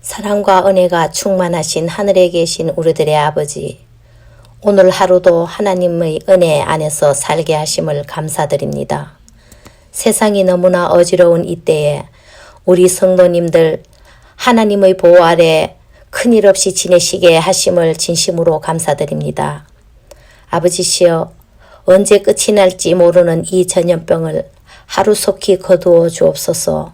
사랑과 은혜가 충만하신 하늘에 계신 우리들의 아버지, 오늘 하루도 하나님의 은혜 안에서 살게 하심을 감사드립니다. 세상이 너무나 어지러운 이때에 우리 성도님들 하나님의 보호 아래 큰일 없이 지내시게 하심을 진심으로 감사드립니다. 아버지시여, 언제 끝이 날지 모르는 이 전염병을 하루속히 거두어 주옵소서.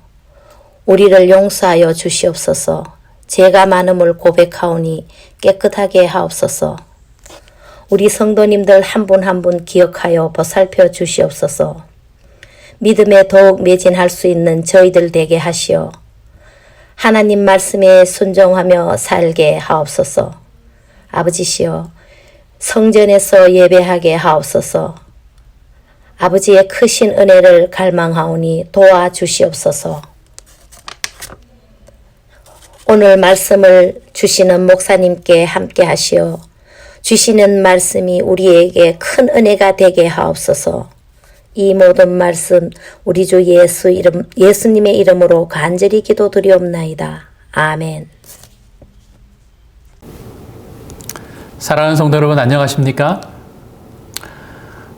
우리를 용서하여 주시옵소서. 죄가 많음을 고백하오니 깨끗하게 하옵소서. 우리 성도님들 한 분 한 분 기억하여 보살펴 주시옵소서. 믿음에 더욱 매진할 수 있는 저희들 되게 하시어 하나님 말씀에 순종하며 살게 하옵소서. 아버지시여, 성전에서 예배하게 하옵소서. 아버지의 크신 은혜를 갈망하오니 도와주시옵소서. 오늘 말씀을 주시는 목사님께 함께 하시어 주시는 말씀이 우리에게 큰 은혜가 되게 하옵소서. 이 모든 말씀 우리 주 예수님의 이름으로 간절히 기도드리옵나이다. 아멘. 사랑하는 성도 여러분, 안녕하십니까?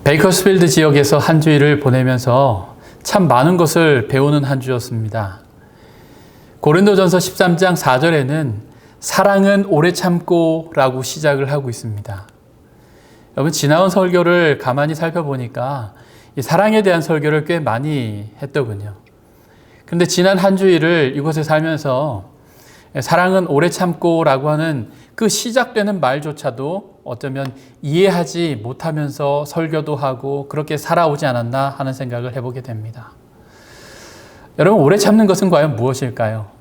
베이커스필드 지역에서 한 주일을 보내면서 참 많은 것을 배우는 한 주였습니다. 고린도전서 13장 4절에는 사랑은 오래 참고 라고 시작을 하고 있습니다. 여러분, 지나온 설교를 가만히 살펴보니까 이 사랑에 대한 설교를 꽤 많이 했더군요. 그런데 지난 한 주일을 이곳에 살면서 사랑은 오래 참고 라고 하는 그 시작되는 말조차도 어쩌면 이해하지 못하면서 설교도 하고 그렇게 살아오지 않았나 하는 생각을 해보게 됩니다. 여러분, 오래 참는 것은 과연 무엇일까요?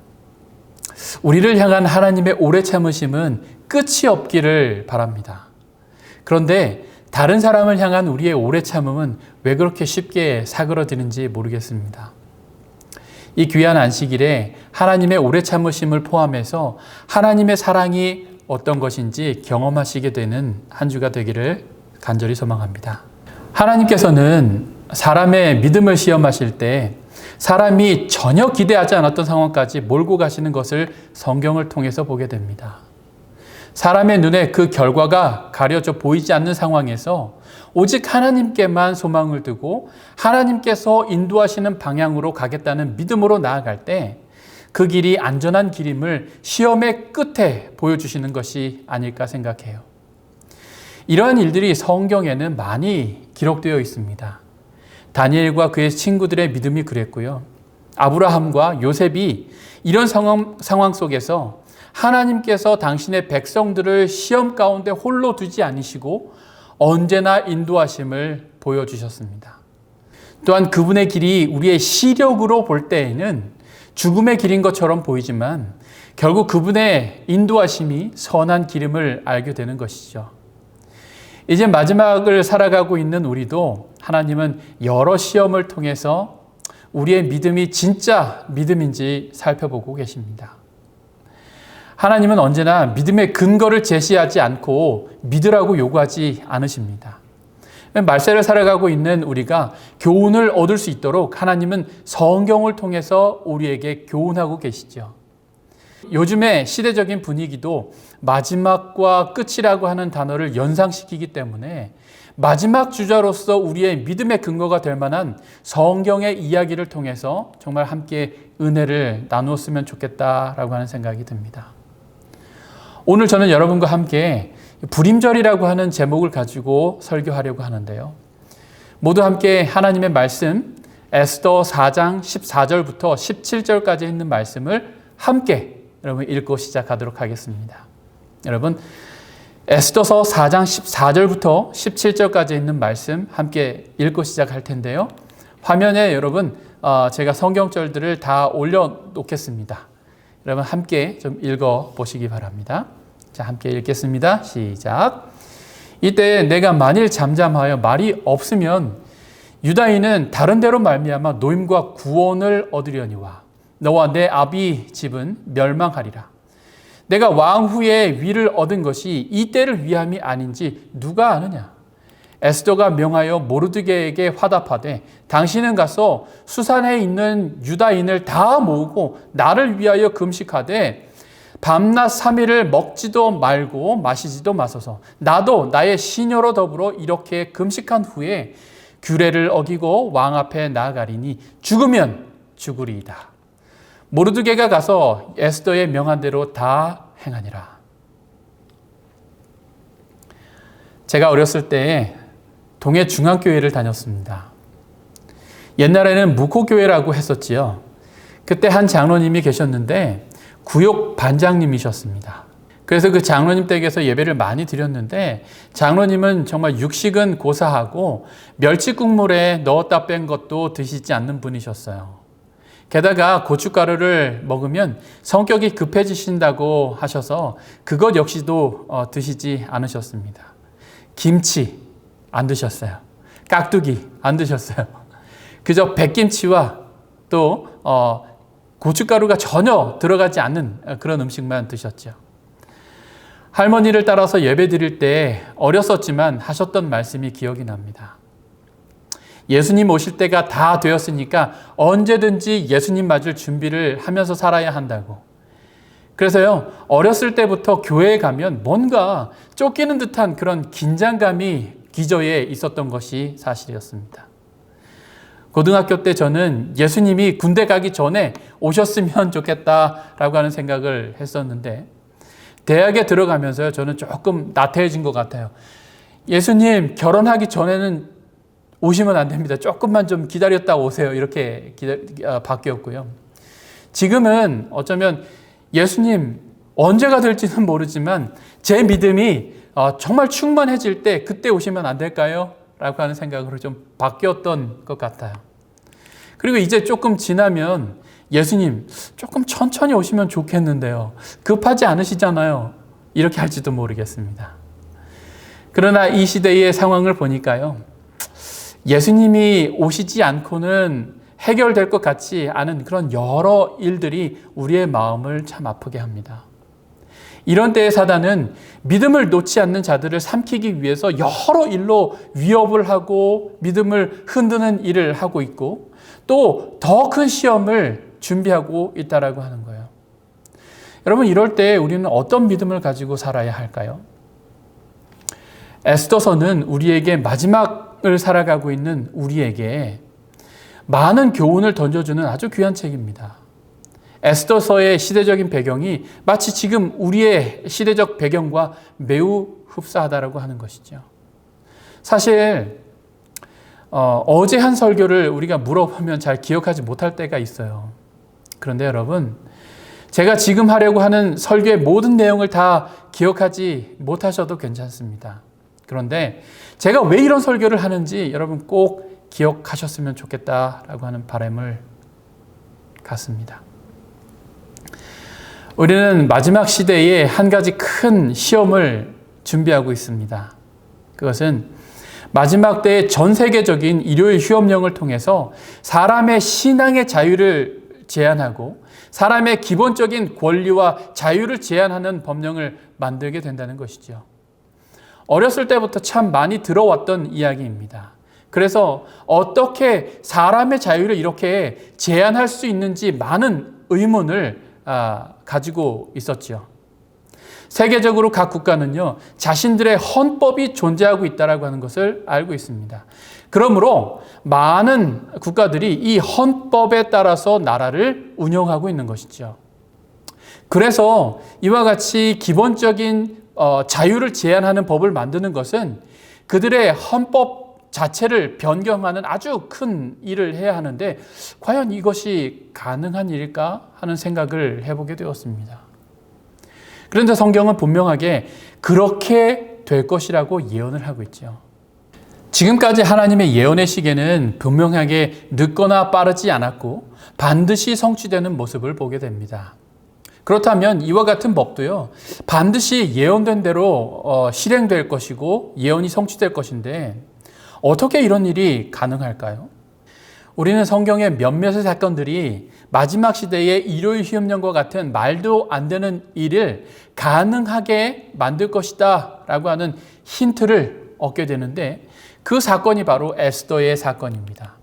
우리를 향한 하나님의 오래 참으심은 끝이 없기를 바랍니다. 그런데 다른 사람을 향한 우리의 오래 참음은 왜 그렇게 쉽게 사그러지는지 모르겠습니다. 이 귀한 안식일에 하나님의 오래 참으심을 포함해서 하나님의 사랑이 어떤 것인지 경험하시게 되는 한 주가 되기를 간절히 소망합니다. 하나님께서는 사람의 믿음을 시험하실 때 사람이 전혀 기대하지 않았던 상황까지 몰고 가시는 것을 성경을 통해서 보게 됩니다. 사람의 눈에 그 결과가 가려져 보이지 않는 상황에서 오직 하나님께만 소망을 두고 하나님께서 인도하시는 방향으로 가겠다는 믿음으로 나아갈 때 그 길이 안전한 길임을 시험의 끝에 보여주시는 것이 아닐까 생각해요. 이러한 일들이 성경에는 많이 기록되어 있습니다. 다니엘과 그의 친구들의 믿음이 그랬고요. 아브라함과 요셉이 이런 상황 속에서 하나님께서 당신의 백성들을 시험 가운데 홀로 두지 않으시고 언제나 인도하심을 보여주셨습니다. 또한 그분의 길이 우리의 시력으로 볼 때에는 죽음의 길인 것처럼 보이지만 결국 그분의 인도하심이 선한 길임을 알게 되는 것이죠. 이제 마지막을 살아가고 있는 우리도 하나님은 여러 시험을 통해서 우리의 믿음이 진짜 믿음인지 살펴보고 계십니다. 하나님은 언제나 믿음의 근거를 제시하지 않고 믿으라고 요구하지 않으십니다. 말세를 살아가고 있는 우리가 교훈을 얻을 수 있도록 하나님은 성경을 통해서 우리에게 교훈하고 계시죠. 요즘의 시대적인 분위기도 마지막과 끝이라고 하는 단어를 연상시키기 때문에 마지막 주자로서 우리의 믿음의 근거가 될 만한 성경의 이야기를 통해서 정말 함께 은혜를 나누었으면 좋겠다라고 하는 생각이 듭니다. 오늘 저는 여러분과 함께 불임절이라고 하는 제목을 가지고 설교하려고 하는데요. 모두 함께 하나님의 말씀 에스더 4장 14절부터 17절까지 있는 말씀을 함께 여러분 읽고 시작하도록 하겠습니다. 여러분, 에스더서 4장 14절부터 17절까지 있는 말씀 함께 읽고 시작할 텐데요. 화면에 여러분 제가 성경절들을 다 올려놓겠습니다. 여러분 함께 좀 읽어보시기 바랍니다. 자, 함께 읽겠습니다. 시작. 이때 내가 만일 잠잠하여 말이 없으면 유다인은 다른 데로 말미암아 노임과 구원을 얻으려니와 너와 내 아비 집은 멸망하리라. 내가 왕 후에 위를 얻은 것이 이 때를 위함이 아닌지 누가 아느냐? 에스더가 명하여 모르드게에게 화답하되 당신은 가서 수산에 있는 유다인을 다 모으고 나를 위하여 금식하되 밤낮 3일을 먹지도 말고 마시지도 마소서. 나도 나의 시녀로 더불어 이렇게 금식한 후에 규례를 어기고 왕 앞에 나아가리니 죽으면 죽으리이다. 모르드게가 가서 에스더의 명한 대로 다 행하니라. 제가 어렸을 때 동해 중앙교회를 다녔습니다. 옛날에는 묵호교회라고 했었지요. 그때 한 장로님이 계셨는데 구역 반장님이셨습니다. 그래서 그 장로님 댁에서 예배를 많이 드렸는데 장로님은 정말 육식은 고사하고 멸치 국물에 넣었다 뺀 것도 드시지 않는 분이셨어요. 게다가 고춧가루를 먹으면 성격이 급해지신다고 하셔서 그것 역시도 드시지 않으셨습니다. 김치 안 드셨어요. 깍두기 안 드셨어요. 그저 백김치와 또 고춧가루가 전혀 들어가지 않는 그런 음식만 드셨죠. 할머니를 따라서 예배 드릴 때 어렸었지만 하셨던 말씀이 기억이 납니다. 예수님 오실 때가 다 되었으니까 언제든지 예수님 맞을 준비를 하면서 살아야 한다고. 그래서요, 어렸을 때부터 교회에 가면 뭔가 쫓기는 듯한 그런 긴장감이 기저에 있었던 것이 사실이었습니다. 고등학교 때 저는 예수님이 군대 가기 전에 오셨으면 좋겠다라고 하는 생각을 했었는데 대학에 들어가면서요, 저는 조금 나태해진 것 같아요. 예수님 결혼하기 전에는 오시면 안 됩니다. 조금만 좀 기다렸다 오세요. 이렇게 바뀌었고요. 지금은 어쩌면 예수님 언제가 될지는 모르지만 제 믿음이 정말 충만해질 때 그때 오시면 안 될까요? 라고 하는 생각으로 좀 바뀌었던 것 같아요. 그리고 이제 조금 지나면 예수님 조금 천천히 오시면 좋겠는데요. 급하지 않으시잖아요. 이렇게 할지도 모르겠습니다. 그러나 이 시대의 상황을 보니까요. 예수님이 오시지 않고는 해결될 것 같지 않은 그런 여러 일들이 우리의 마음을 참 아프게 합니다. 이런 때에 사단은 믿음을 놓지 않는 자들을 삼키기 위해서 여러 일로 위협을 하고 믿음을 흔드는 일을 하고 있고 또 더 큰 시험을 준비하고 있다라고 하는 거예요. 여러분, 이럴 때 우리는 어떤 믿음을 가지고 살아야 할까요? 에스더서는 우리에게 마지막을 살아가고 있는 우리에게 많은 교훈을 던져주는 아주 귀한 책입니다. 에스더서의 시대적인 배경이 마치 지금 우리의 시대적 배경과 매우 흡사하다라고 하는 것이죠. 사실 어제 한 설교를 우리가 물어보면 잘 기억하지 못할 때가 있어요. 그런데 여러분, 제가 지금 하려고 하는 설교의 모든 내용을 다 기억하지 못하셔도 괜찮습니다. 그런데 제가 왜 이런 설교를 하는지 여러분 꼭 기억하셨으면 좋겠다라고 하는 바람을 갖습니다. 우리는 마지막 시대에 한 가지 큰 시험을 준비하고 있습니다. 그것은 마지막 때의 전 세계적인 일요일 휴업령을 통해서 사람의 신앙의 자유를 제한하고 사람의 기본적인 권리와 자유를 제한하는 법령을 만들게 된다는 것이죠. 어렸을 때부터 참 많이 들어왔던 이야기입니다. 그래서 어떻게 사람의 자유를 이렇게 제한할 수 있는지 많은 의문을 가지고 있었죠. 세계적으로 각 국가는요, 자신들의 헌법이 존재하고 있다고 하는 것을 알고 있습니다. 그러므로 많은 국가들이 이 헌법에 따라서 나라를 운영하고 있는 것이죠. 그래서 이와 같이 기본적인 자유를 제한하는 법을 만드는 것은 그들의 헌법 자체를 변경하는 아주 큰 일을 해야 하는데 과연 이것이 가능한 일일까 하는 생각을 해보게 되었습니다. 그런데 성경은 분명하게 그렇게 될 것이라고 예언을 하고 있죠. 지금까지 하나님의 예언의 시계는 분명하게 늦거나 빠르지 않았고 반드시 성취되는 모습을 보게 됩니다. 그렇다면 이와 같은 법도요, 반드시 예언된 대로 실행될 것이고 예언이 성취될 것인데 어떻게 이런 일이 가능할까요? 우리는 성경의 몇몇의 사건들이 마지막 시대의 일요일 휴업령과 같은 말도 안 되는 일을 가능하게 만들 것이다 라고 하는 힌트를 얻게 되는데 그 사건이 바로 에스더의 사건입니다.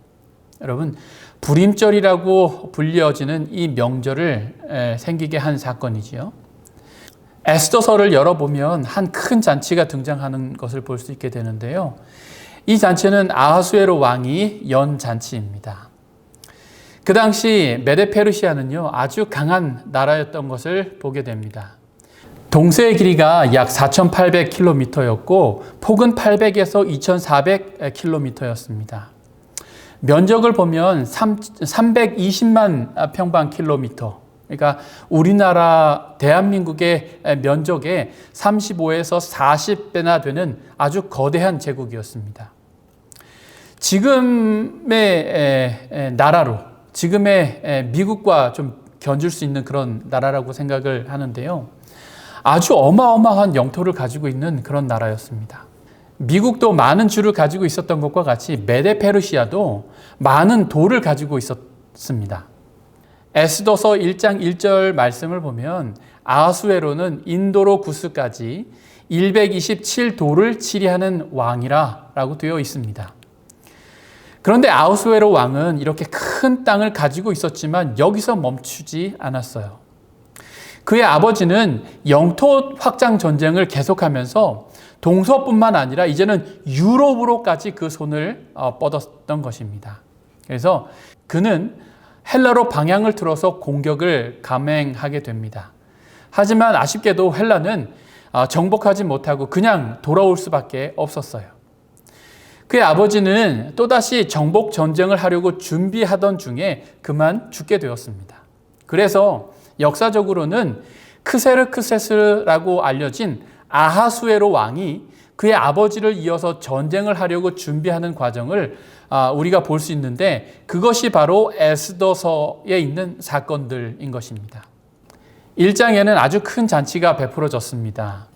여러분, 불임절이라고 불려지는 이 명절을 생기게 한 사건이지요. 에스더서를 열어보면 한 큰 잔치가 등장하는 것을 볼 수 있게 되는데요. 이 잔치는 아하수에로 왕이 연 잔치입니다. 그 당시 메데 페르시아는요, 아주 강한 나라였던 것을 보게 됩니다. 동서의 길이가 약 4,800km였고 폭은 800에서 2,400km였습니다. 면적을 보면 320만 평방킬로미터, 그러니까 우리나라 대한민국의 면적의 35에서 40배나 되는 아주 거대한 제국이었습니다. 지금의 나라로, 지금의 미국과 좀 견줄 수 있는 그런 나라라고 생각을 하는데요. 아주 어마어마한 영토를 가지고 있는 그런 나라였습니다. 미국도 많은 주를 가지고 있었던 것과 같이 메데 페르시아도 많은 도를 가지고 있었습니다. 에스더서 1장 1절 말씀을 보면 아하수에로는 인도로 구스까지 127도를 치리하는 왕이라 라고 되어 있습니다. 그런데 아하수에로 왕은 이렇게 큰 땅을 가지고 있었지만 여기서 멈추지 않았어요. 그의 아버지는 영토 확장 전쟁을 계속하면서 동서뿐만 아니라 이제는 유럽으로까지 그 손을 뻗었던 것입니다. 그래서 그는 헬라로 방향을 틀어서 공격을 감행하게 됩니다. 하지만 아쉽게도 헬라는 정복하지 못하고 그냥 돌아올 수밖에 없었어요. 그의 아버지는 또다시 정복 전쟁을 하려고 준비하던 중에 그만 죽게 되었습니다. 그래서 역사적으로는 크세르크세스라고 알려진 아하수에로 왕이 그의 아버지를 이어서 전쟁을 하려고 준비하는 과정을 우리가 볼 수 있는데 그것이 바로 에스더서에 있는 사건들인 것입니다. 1장에는 아주 큰 잔치가 베풀어졌습니다.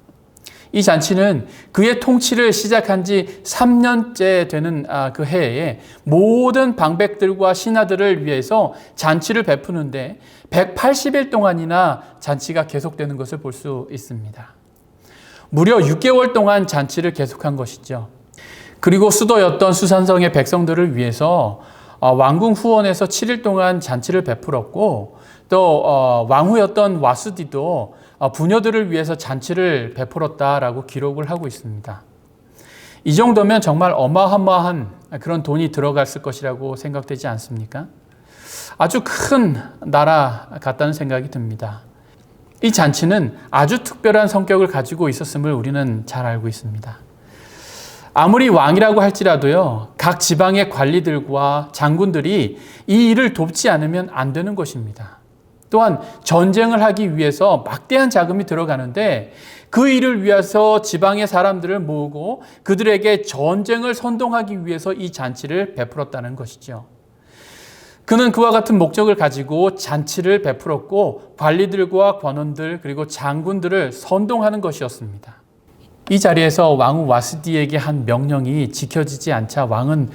이 잔치는 그의 통치를 시작한 지 3년째 되는 그 해에 모든 방백들과 신하들을 위해서 잔치를 베푸는데 180일 동안이나 잔치가 계속되는 것을 볼 수 있습니다. 무려 6개월 동안 잔치를 계속한 것이죠. 그리고 수도였던 수산성의 백성들을 위해서 왕궁 후원에서 7일 동안 잔치를 베풀었고 또 왕후였던 와스디도 부녀들을 위해서 잔치를 베풀었다라고 기록을 하고 있습니다. 이 정도면 정말 어마어마한 그런 돈이 들어갔을 것이라고 생각되지 않습니까? 아주 큰 나라 같다는 생각이 듭니다. 이 잔치는 아주 특별한 성격을 가지고 있었음을 우리는 잘 알고 있습니다. 아무리 왕이라고 할지라도요, 각 지방의 관리들과 장군들이 이 일을 돕지 않으면 안 되는 것입니다. 또한 전쟁을 하기 위해서 막대한 자금이 들어가는데 그 일을 위해서 지방의 사람들을 모으고 그들에게 전쟁을 선동하기 위해서 이 잔치를 베풀었다는 것이죠. 그는 그와 같은 목적을 가지고 잔치를 베풀었고 관리들과 관원들 그리고 장군들을 선동하는 것이었습니다. 이 자리에서 왕후 와스디에게 한 명령이 지켜지지 않자 왕은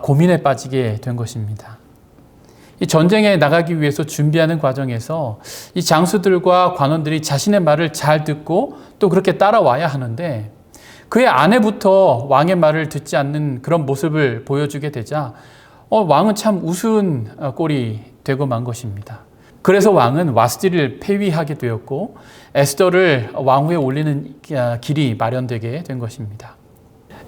고민에 빠지게 된 것입니다. 이 전쟁에 나가기 위해서 준비하는 과정에서 이 장수들과 관원들이 자신의 말을 잘 듣고 또 그렇게 따라와야 하는데 그의 아내부터 왕의 말을 듣지 않는 그런 모습을 보여주게 되자 왕은 참 우스운 꼴이 되고 만 것입니다. 그래서 왕은 와스디를 폐위하게 되었고 에스더를 왕후에 올리는 길이 마련되게 된 것입니다.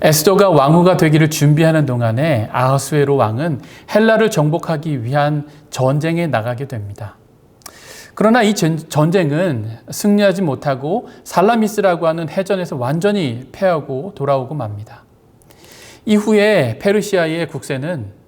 에스더가 왕후가 되기를 준비하는 동안에 아하수에로 왕은 헬라를 정복하기 위한 전쟁에 나가게 됩니다. 그러나 이 전쟁은 승리하지 못하고 살라미스라고 하는 해전에서 완전히 패하고 돌아오고 맙니다. 이후에 페르시아의 국세는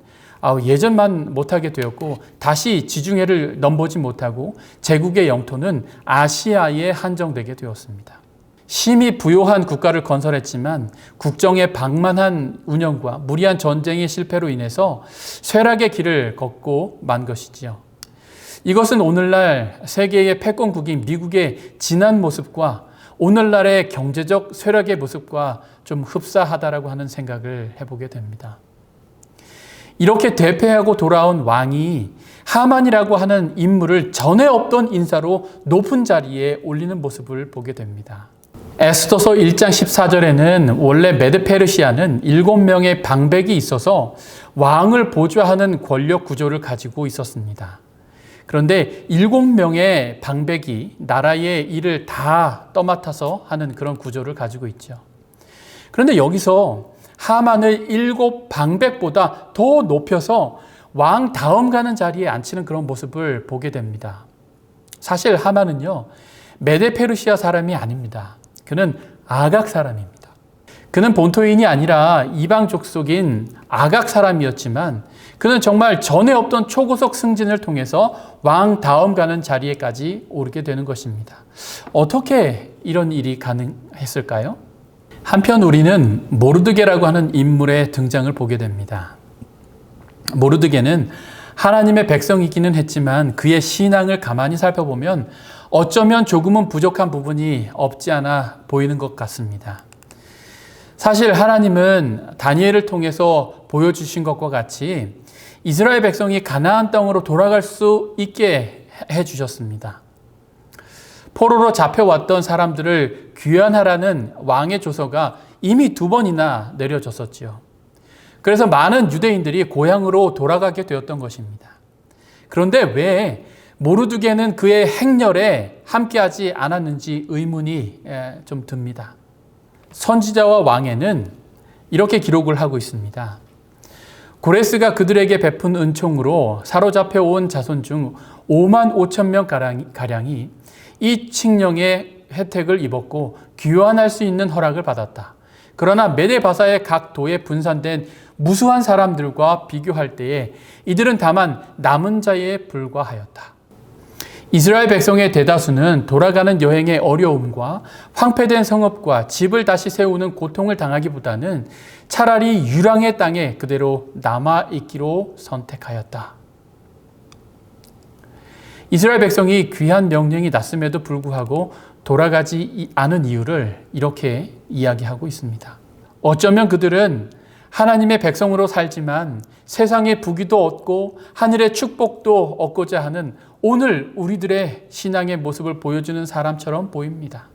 예전만 못하게 되었고 다시 지중해를 넘보지 못하고 제국의 영토는 아시아에 한정되게 되었습니다. 심히 부요한 국가를 건설했지만 국정의 방만한 운영과 무리한 전쟁의 실패로 인해서 쇠락의 길을 걷고 만 것이지요. 이것은 오늘날 세계의 패권국인 미국의 진한 모습과 오늘날의 경제적 쇠락의 모습과 좀 흡사하다라고 하는 생각을 해보게 됩니다. 이렇게 대패하고 돌아온 왕이 하만이라고 하는 인물을 전에 없던 인사로 높은 자리에 올리는 모습을 보게 됩니다. 에스더서 1장 14절에는 원래 메데 페르시아는 7명의 방백이 있어서 왕을 보좌하는 권력 구조를 가지고 있었습니다. 그런데 7명의 방백이 나라의 일을 다 떠맡아서 하는 그런 구조를 가지고 있죠. 그런데 여기서 하만을 7방백보다 더 높여서 왕 다음 가는 자리에 앉히는 그런 모습을 보게 됩니다. 사실 하만은요, 메데페르시아 사람이 아닙니다. 그는 아각 사람입니다. 그는 본토인이 아니라 이방 족속인 아각 사람이었지만 그는 정말 전에 없던 초고속 승진을 통해서 왕 다음 가는 자리에까지 오르게 되는 것입니다. 어떻게 이런 일이 가능했을까요? 한편 우리는 모르드게라고 하는 인물의 등장을 보게 됩니다. 모르드게는 하나님의 백성이기는 했지만 그의 신앙을 가만히 살펴보면 어쩌면 조금은 부족한 부분이 없지 않아 보이는 것 같습니다. 사실 하나님은 다니엘을 통해서 보여주신 것과 같이 이스라엘 백성이 가나안 땅으로 돌아갈 수 있게 해주셨습니다. 포로로 잡혀왔던 사람들을 귀환하라는 왕의 조서가 이미 2번이나 내려졌었지요. 그래서 많은 유대인들이 고향으로 돌아가게 되었던 것입니다. 그런데 왜 모르드게는 그의 행렬에 함께하지 않았는지 의문이 좀 듭니다. 선지자와 왕에는 이렇게 기록을 하고 있습니다. 고레스가 그들에게 베푼 은총으로 사로잡혀 온 자손 중 5만 5천 명 가량이 이 칙령의 혜택을 입었고 귀환할 수 있는 허락을 받았다. 그러나 메데바사의 각 도에 분산된 무수한 사람들과 비교할 때에 이들은 다만 남은 자에 불과하였다. 이스라엘 백성의 대다수는 돌아가는 여행의 어려움과 황폐된 성읍과 집을 다시 세우는 고통을 당하기보다는 차라리 유랑의 땅에 그대로 남아있기로 선택하였다. 이스라엘 백성이 귀한 명령이 났음에도 불구하고 돌아가지 않은 이유를 이렇게 이야기하고 있습니다. 어쩌면 그들은 하나님의 백성으로 살지만 세상의 부귀도 얻고 하늘의 축복도 얻고자 하는 오늘 우리들의 신앙의 모습을 보여주는 사람처럼 보입니다.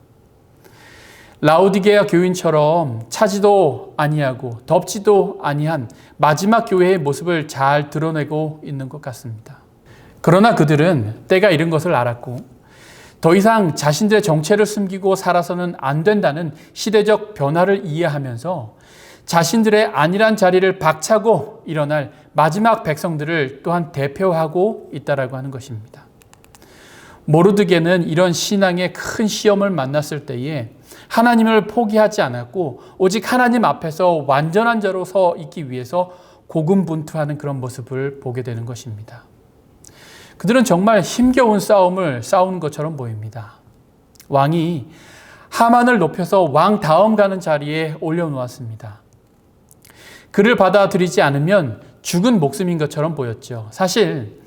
라오디게아 교인처럼 차지도 아니하고 덥지도 아니한 마지막 교회의 모습을 잘 드러내고 있는 것 같습니다. 그러나 그들은 때가 이른 것을 알았고 더 이상 자신들의 정체를 숨기고 살아서는 안 된다는 시대적 변화를 이해하면서 자신들의 안일한 자리를 박차고 일어날 마지막 백성들을 또한 대표하고 있다라고 하는 것입니다. 모르드게는 이런 신앙의 큰 시험을 만났을 때에 하나님을 포기하지 않았고 오직 하나님 앞에서 완전한 자로 서 있기 위해서 고군분투하는 그런 모습을 보게 되는 것입니다. 그들은 정말 힘겨운 싸움을 싸우는 것처럼 보입니다. 왕이 하만을 높여서 왕 다음 가는 자리에 올려놓았습니다. 그를 받아들이지 않으면 죽은 목숨인 것처럼 보였죠. 사실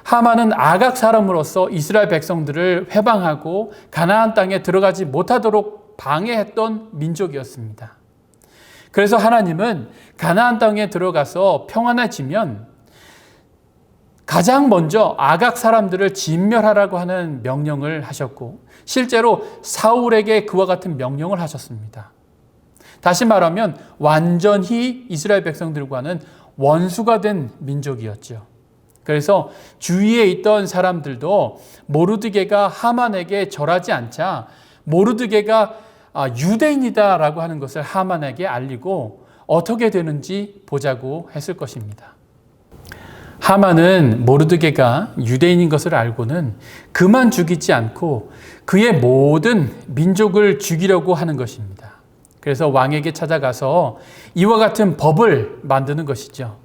하만은 아각 사람으로서 이스라엘 백성들을 회방하고 가나안 땅에 들어가지 못하도록 방해했던 민족이었습니다. 그래서 하나님은 가나안 땅에 들어가서 평안해지면 가장 먼저 아각 사람들을 진멸하라고 하는 명령을 하셨고 실제로 사울에게 그와 같은 명령을 하셨습니다. 다시 말하면 완전히 이스라엘 백성들과는 원수가 된 민족이었죠. 그래서 주위에 있던 사람들도 모르드게가 하만에게 절하지 않자 모르드게가 유대인이다라고 하는 것을 하만에게 알리고 어떻게 되는지 보자고 했을 것입니다. 하만은 모르드게가 유대인인 것을 알고는 그만 죽이지 않고 그의 모든 민족을 죽이려고 하는 것입니다. 그래서 왕에게 찾아가서 이와 같은 법을 만드는 것이죠.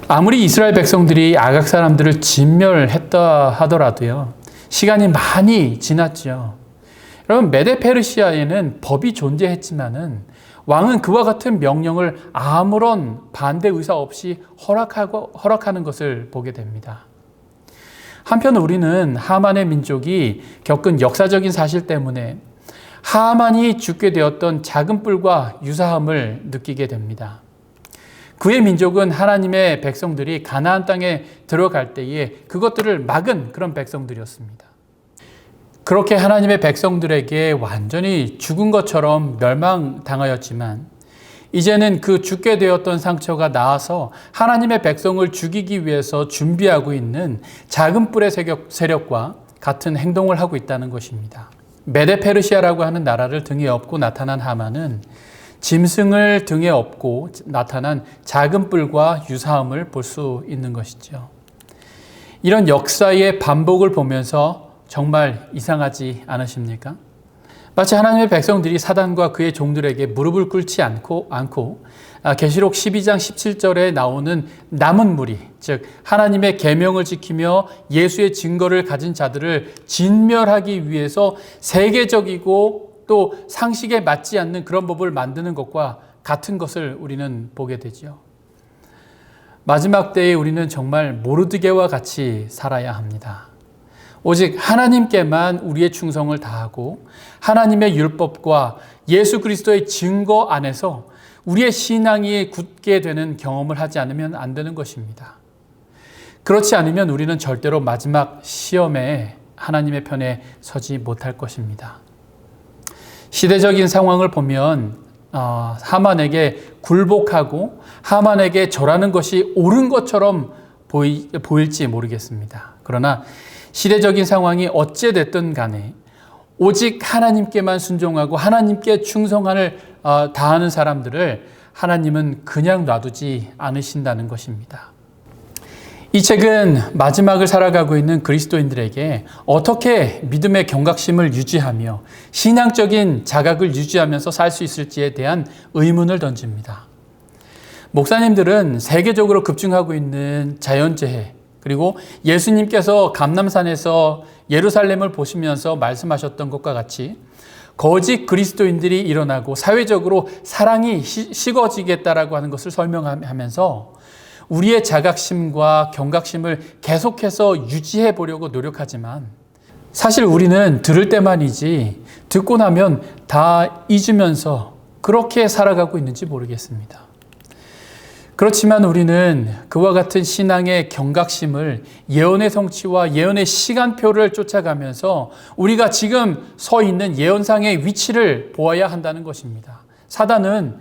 아무리 이스라엘 백성들이 아각 사람들을 진멸했다 하더라도요. 시간이 많이 지났죠. 여러분 메데페르시아에는 법이 존재했지만은 왕은 그와 같은 명령을 아무런 반대 의사 없이 허락하는 것을 보게 됩니다. 한편 우리는 하만의 민족이 겪은 역사적인 사실 때문에 하만이 죽게 되었던 작은 뿔과 유사함을 느끼게 됩니다. 그의 민족은 하나님의 백성들이 가나안 땅에 들어갈 때에 그것들을 막은 그런 백성들이었습니다. 그렇게 하나님의 백성들에게 완전히 죽은 것처럼 멸망당하였지만 이제는 그 죽게 되었던 상처가 나아서 하나님의 백성을 죽이기 위해서 준비하고 있는 작은 뿔의 세력과 같은 행동을 하고 있다는 것입니다. 메데페르시아라고 하는 나라를 등에 업고 나타난 하만은 짐승을 등에 업고 나타난 작은 뿔과 유사함을 볼 수 있는 것이죠. 이런 역사의 반복을 보면서 정말 이상하지 않으십니까? 마치 하나님의 백성들이 사단과 그의 종들에게 무릎을 꿇지 않고 계시록 12장 17절에 나오는 남은 무리, 즉 하나님의 계명을 지키며 예수의 증거를 가진 자들을 진멸하기 위해서 세계적이고 또 상식에 맞지 않는 그런 법을 만드는 것과 같은 것을 우리는 보게 되죠. 마지막 때에 우리는 정말 모르드게와 같이 살아야 합니다. 오직 하나님께만 우리의 충성을 다하고 하나님의 율법과 예수 그리스도의 증거 안에서 우리의 신앙이 굳게 되는 경험을 하지 않으면 안 되는 것입니다. 그렇지 않으면 우리는 절대로 마지막 시험에 하나님의 편에 서지 못할 것입니다. 시대적인 상황을 보면 하만에게 굴복하고 하만에게 절하는 것이 옳은 것처럼 보일지 모르겠습니다. 그러나 시대적인 상황이 어찌됐든 간에 오직 하나님께만 순종하고 하나님께 충성을 다하는 사람들을 하나님은 그냥 놔두지 않으신다는 것입니다. 이 책은 마지막을 살아가고 있는 그리스도인들에게 어떻게 믿음의 경각심을 유지하며 신앙적인 자각을 유지하면서 살 수 있을지에 대한 의문을 던집니다. 목사님들은 세계적으로 급증하고 있는 자연재해, 그리고 예수님께서 감람산에서 예루살렘을 보시면서 말씀하셨던 것과 같이 거짓 그리스도인들이 일어나고 사회적으로 사랑이 식어지겠다라고 하는 것을 설명하면서 우리의 자각심과 경각심을 계속해서 유지해 보려고 노력하지만 사실 우리는 들을 때만이지 듣고 나면 다 잊으면서 그렇게 살아가고 있는지 모르겠습니다. 그렇지만 우리는 그와 같은 신앙의 경각심을 예언의 성취와 예언의 시간표를 쫓아가면서 우리가 지금 서 있는 예언상의 위치를 보아야 한다는 것입니다. 사단은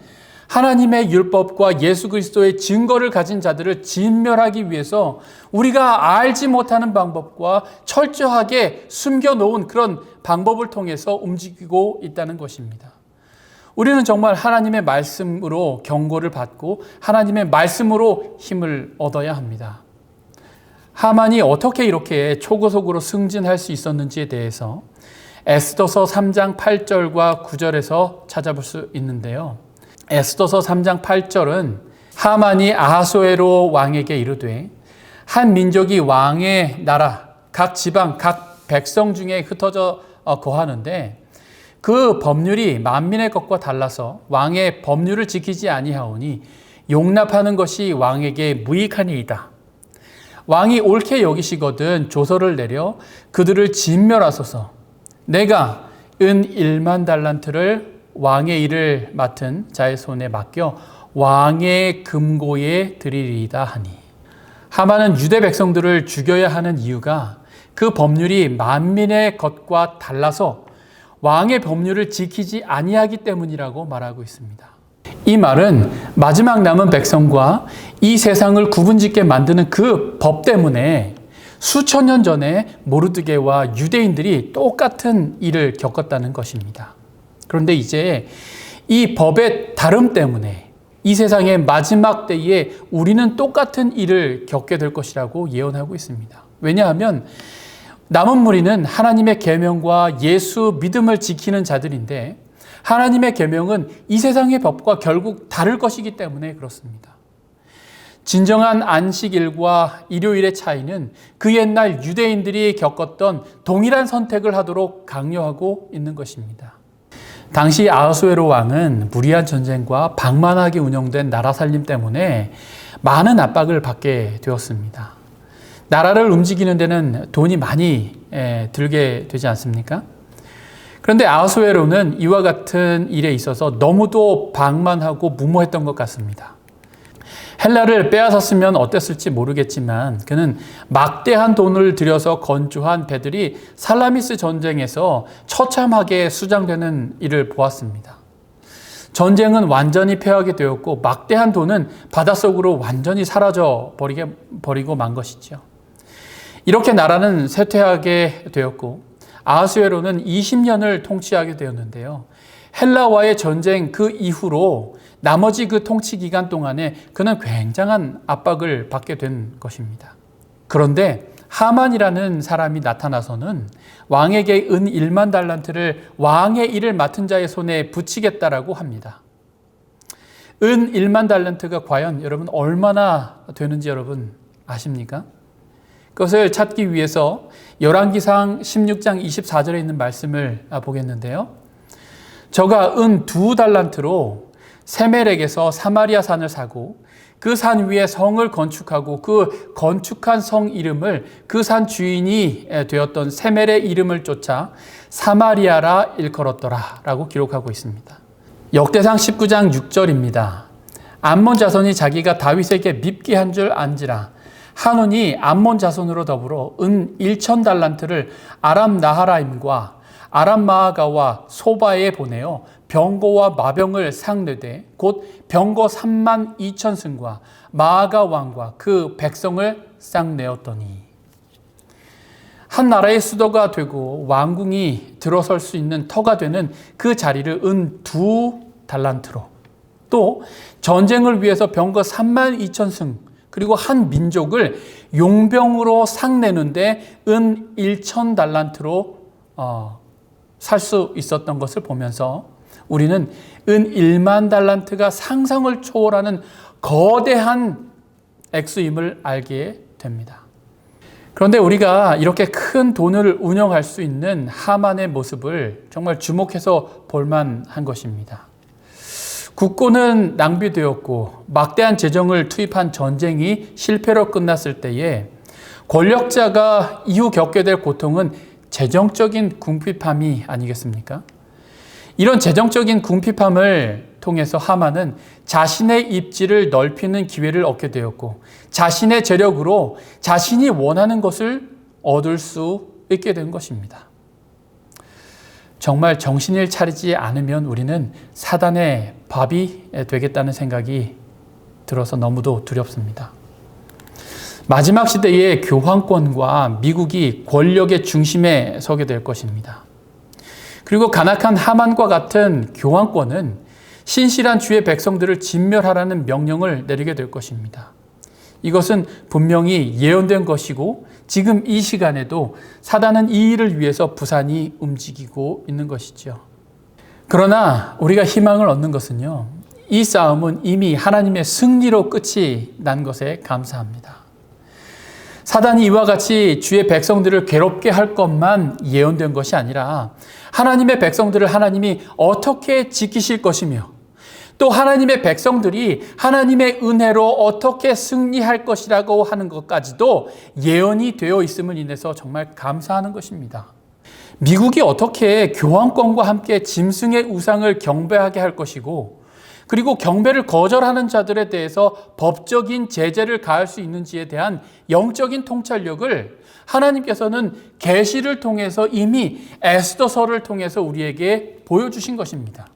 하나님의 율법과 예수 그리스도의 증거를 가진 자들을 진멸하기 위해서 우리가 알지 못하는 방법과 철저하게 숨겨놓은 그런 방법을 통해서 움직이고 있다는 것입니다. 우리는 정말 하나님의 말씀으로 경고를 받고 하나님의 말씀으로 힘을 얻어야 합니다. 하만이 어떻게 이렇게 초고속으로 승진할 수 있었는지에 대해서 에스더서 3장 8절과 9절에서 찾아볼 수 있는데요. 에스더서 3장 8절은 하만이 아하수에로 왕에게 이르되 한 민족이 왕의 나라 각 지방 각 백성 중에 흩어져 거하는데 그 법률이 만민의 것과 달라서 왕의 법률을 지키지 아니하오니 용납하는 것이 왕에게 무익하니이다. 왕이 옳게 여기시거든 조서를 내려 그들을 진멸하소서. 내가 은 1만 달란트를 왕의 일을 맡은 자의 손에 맡겨 왕의 금고에 드리리이다 하니. 하만은 유대 백성들을 죽여야 하는 이유가 그 법률이 만민의 것과 달라서 왕의 법률을 지키지 아니하기 때문이라고 말하고 있습니다. 이 말은 마지막 남은 백성과 이 세상을 구분짓게 만드는 그 법 때문에 수천 년 전에 모르드게와 유대인들이 똑같은 일을 겪었다는 것입니다. 그런데 이제 이 법의 다름 때문에 이 세상의 마지막 때에 우리는 똑같은 일을 겪게 될 것이라고 예언하고 있습니다. 왜냐하면 남은 무리는 하나님의 계명과 예수 믿음을 지키는 자들인데 하나님의 계명은 이 세상의 법과 결국 다를 것이기 때문에 그렇습니다. 진정한 안식일과 일요일의 차이는 그 옛날 유대인들이 겪었던 동일한 선택을 하도록 강요하고 있는 것입니다. 당시 아하수에로 왕은 무리한 전쟁과 방만하게 운영된 나라 살림 때문에 많은 압박을 받게 되었습니다. 나라를 움직이는 데는 돈이 많이 들게 되지 않습니까? 그런데 아하수에로는 이와 같은 일에 있어서 너무도 방만하고 무모했던 것 같습니다. 헬라를 빼앗았으면 어땠을지 모르겠지만 그는 막대한 돈을 들여서 건조한 배들이 살라미스 전쟁에서 처참하게 수장되는 일을 보았습니다. 전쟁은 완전히 패하게 되었고 막대한 돈은 바닷속으로 완전히 사라져 버리고 만 것이죠. 이렇게 나라는 쇠퇴하게 되었고 아하수에로는 20년을 통치하게 되었는데요. 헬라와의 전쟁 그 이후로 나머지 그 통치 기간 동안에 그는 굉장한 압박을 받게 된 것입니다. 그런데 하만이라는 사람이 나타나서는 왕에게 은 1만 달란트를 왕의 일을 맡은 자의 손에 붙이겠다라고 합니다. 은 1만 달란트가 과연 여러분 얼마나 되는지 여러분 아십니까? 그것을 찾기 위해서 열왕기상 16장 24절에 있는 말씀을 보겠는데요. 저가 은 2달란트로 세멜에게서 사마리아 산을 사고 그 산 위에 성을 건축하고 그 건축한 성 이름을 그 산 주인이 되었던 세멜의 이름을 쫓아 사마리아라 일컬었더라 라고 기록하고 있습니다. 역대상 19장 6절입니다. 암몬 자손이 자기가 다윗에게 밉게 한 줄 안지라 한온이 암몬 자손으로 더불어 은 1,000달란트를 아람 나하라임과 아람 마아가와 소바에 보내어 병거와 마병을 상내되 곧 병거 3만 2천 승과 마아가 왕과 그 백성을 쌍내었더니 한 나라의 수도가 되고 왕궁이 들어설 수 있는 터가 되는 그 자리를 은 2달란트로 또 전쟁을 위해서 병거 3만 2천 승 그리고 한 민족을 용병으로 상내는데 은 1,000달란트로 살 수 있었던 것을 보면서 우리는 은 1만 달란트가 상상을 초월하는 거대한 액수임을 알게 됩니다. 그런데 우리가 이렇게 큰 돈을 운영할 수 있는 하만의 모습을 정말 주목해서 볼만한 것입니다. 국고는 낭비되었고 막대한 재정을 투입한 전쟁이 실패로 끝났을 때에 권력자가 이후 겪게 될 고통은 재정적인 궁핍함이 아니겠습니까? 이런 재정적인 궁핍함을 통해서 하만은 자신의 입지를 넓히는 기회를 얻게 되었고 자신의 재력으로 자신이 원하는 것을 얻을 수 있게 된 것입니다. 정말 정신을 차리지 않으면 우리는 사단의 밥이 되겠다는 생각이 들어서 너무도 두렵습니다. 마지막 시대의 교황권과 미국이 권력의 중심에 서게 될 것입니다. 그리고 간악한 하만과 같은 교황권은 신실한 주의 백성들을 진멸하라는 명령을 내리게 될 것입니다. 이것은 분명히 예언된 것이고 지금 이 시간에도 사단은 이 일을 위해서 부산이 움직이고 있는 것이죠. 그러나 우리가 희망을 얻는 것은요, 이 싸움은 이미 하나님의 승리로 끝이 난 것에 감사합니다. 사단이 이와 같이 주의 백성들을 괴롭게 할 것만 예언된 것이 아니라 하나님의 백성들을 하나님이 어떻게 지키실 것이며 또 하나님의 백성들이 하나님의 은혜로 어떻게 승리할 것이라고 하는 것까지도 예언이 되어 있음을 인해서 정말 감사하는 것입니다. 미국이 어떻게 교황권과 함께 짐승의 우상을 경배하게 할 것이고 그리고 경배를 거절하는 자들에 대해서 법적인 제재를 가할 수 있는지에 대한 영적인 통찰력을 하나님께서는 계시를 통해서 이미 에스더서를 통해서 우리에게 보여주신 것입니다.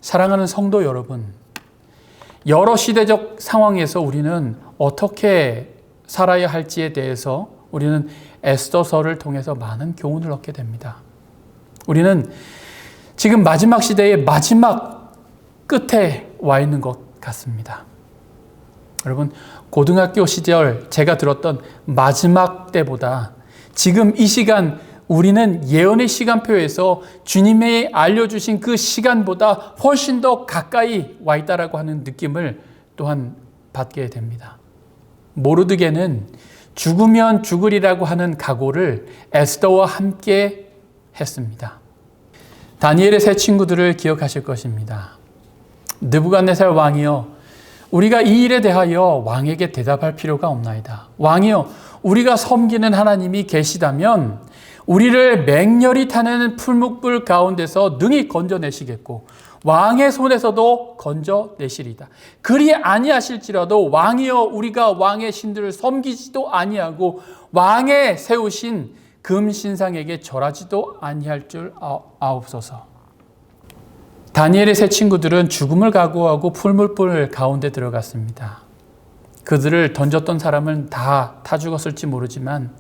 사랑하는 성도 여러분, 여러 시대적 상황에서 우리는 어떻게 살아야 할지에 대해서 우리는 에스더서를 통해서 많은 교훈을 얻게 됩니다. 우리는 지금 마지막 시대의 마지막 끝에 와 있는 것 같습니다. 여러분, 고등학교 시절 제가 들었던 마지막 때보다 지금 이 시간 우리는 예언의 시간표에서 주님이 알려주신 그 시간보다 훨씬 더 가까이 와 있다라고 하는 느낌을 또한 받게 됩니다. 모르드게는 죽으면 죽으리라고 하는 각오를 에스더와 함께 했습니다. 다니엘의 세 친구들을 기억하실 것입니다. 느부갓네살 왕이여, 우리가 이 일에 대하여 왕에게 대답할 필요가 없나이다. 왕이여, 우리가 섬기는 하나님이 계시다면 우리를 맹렬히 타는 풀무불 가운데서 능히 건져내시겠고 왕의 손에서도 건져내시리다. 그리 아니하실지라도 왕이여, 우리가 왕의 신들을 섬기지도 아니하고 왕의 세우신 금신상에게 절하지도 아니할 줄 아옵소서. 다니엘의 세 친구들은 죽음을 각오하고 풀물불 가운데 들어갔습니다. 그들을 던졌던 사람은 다 죽었을지 모르지만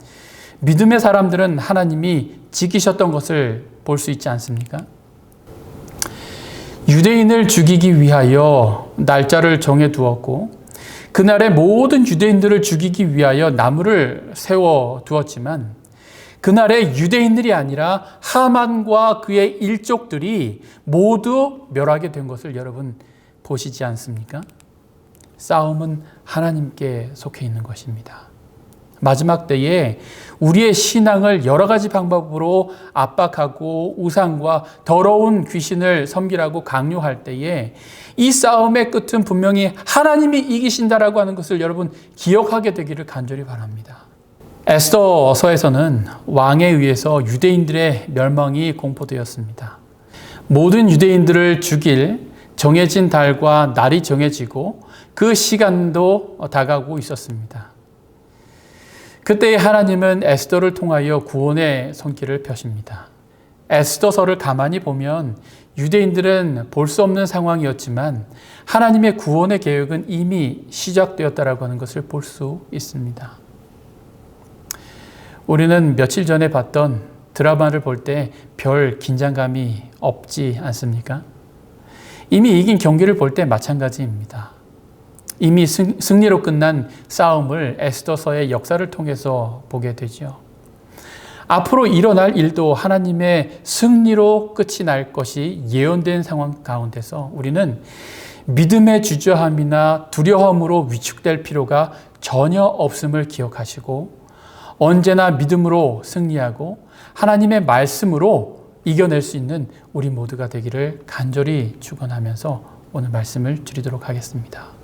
믿음의 사람들은 하나님이 지키셨던 것을 볼 수 있지 않습니까? 유대인을 죽이기 위하여 날짜를 정해두었고 그날에 모든 유대인들을 죽이기 위하여 나무를 세워두었지만 그날에 유대인들이 아니라 하만과 그의 일족들이 모두 멸하게 된 것을 여러분 보시지 않습니까? 싸움은 하나님께 속해 있는 것입니다. 마지막 때에 우리의 신앙을 여러 가지 방법으로 압박하고 우상과 더러운 귀신을 섬기라고 강요할 때에 이 싸움의 끝은 분명히 하나님이 이기신다라고 하는 것을 여러분 기억하게 되기를 간절히 바랍니다. 에스더서에서는 왕에 의해서 유대인들의 멸망이 공포되었습니다. 모든 유대인들을 죽일 정해진 달과 날이 정해지고 그 시간도 다가오고 있었습니다. 그때 하나님은 에스더를 통하여 구원의 손길을 펴십니다. 에스더서를 가만히 보면 유대인들은 볼 수 없는 상황이었지만 하나님의 구원의 계획은 이미 시작되었다라고 하는 것을 볼 수 있습니다. 우리는 며칠 전에 봤던 드라마를 볼 때 별 긴장감이 없지 않습니까? 이미 이긴 경기를 볼 때 마찬가지입니다. 이미 승리로 끝난 싸움을 에스더서의 역사를 통해서 보게 되죠. 앞으로 일어날 일도 하나님의 승리로 끝이 날 것이 예언된 상황 가운데서 우리는 믿음의 주저함이나 두려움으로 위축될 필요가 전혀 없음을 기억하시고 언제나 믿음으로 승리하고 하나님의 말씀으로 이겨낼 수 있는 우리 모두가 되기를 간절히 축원하면서 오늘 말씀을 드리도록 하겠습니다.